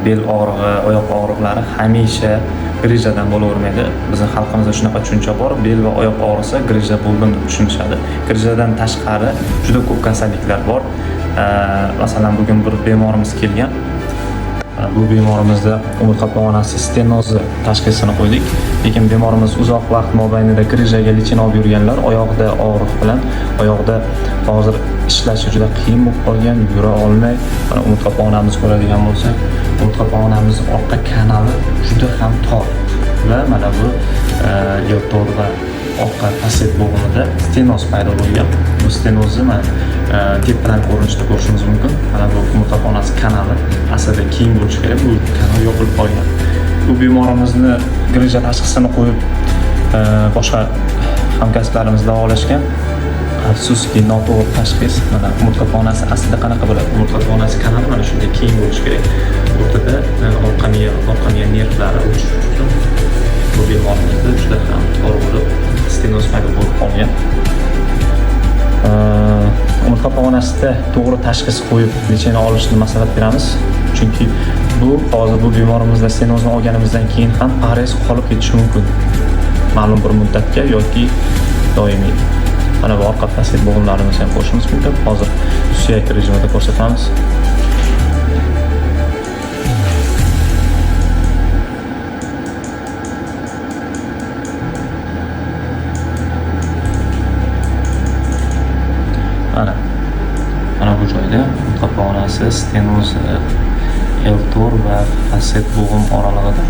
bel og'rig'i, oyoq og'riqlari hamisha grijadan bo'lavermaydi. Bizning xalqimizda shunaqa tushuncha bor, bel va oyoq og'risa grija bo'ldim deb tushunishadi. Grijadan tashqari juda ko'p kasalliklar bor. Masalan, bugun bir bemorimiz kelgan. Bu bemorimizda umurtqa pog'onasi stenozi tashxisini qo'ydik. Lekin bemorimiz uzoq vaqt mobaynida grijaga lichin olib yurganlar, oyoqda og'riq bilan, oyoqda hozir ishlashi juda qiyin bo'lib qolgan, yura olmay. Mana umurtqa pog'onamizni ko'radigan bo'lsak, umurtqa pog'onamizning orqa kanali juda ham tor va mana bu yo'lto'r va orqa passet bo'g'imida stenoz paydo bo'lgan. Bu stenozni mana tepdan ko'rinishda ko'rishingiz mumkin. Mana bu umurtqa pog'onasi kanali aslida keng bo'lishi kerak, bu kanal yopilib qolgan. Bu bemorimizni grija tashxisini qo'yib boshqa hamkasblarimiz davolashgan. Afsuski, noto'g'ri tashxis. Mana umurtqa pog'onasi aslida qanaqa bo'ladi? Umurtqa pog'onasi kanali mana shunday keng bo'lishi kerak. O'rtada orqa miya nervlari o'chish uchun bu bemorimizda juda ham tor bo'lib, stenoz paydo bo'lib qolgan. Umurtqa pog'onasida to'g'ri tashxis qo'yib lecheni olishni maslahat beramiz. Chunki bu hozir bu bemorimizda stenozni olganimizdan keyin ham parez qolib ketishi mumkin. Ma'lum bir muddatga yoki doimiy. Mana bu orqa passet bo'g'imlarimizni ham qo'shishimiz mumkin. Hozir suyak rejimida ko'rsatamiz. Mana bu joyda umurtqa pog'onasi, stenoz, yo'lto'r va passet bo'g'im oralig'ida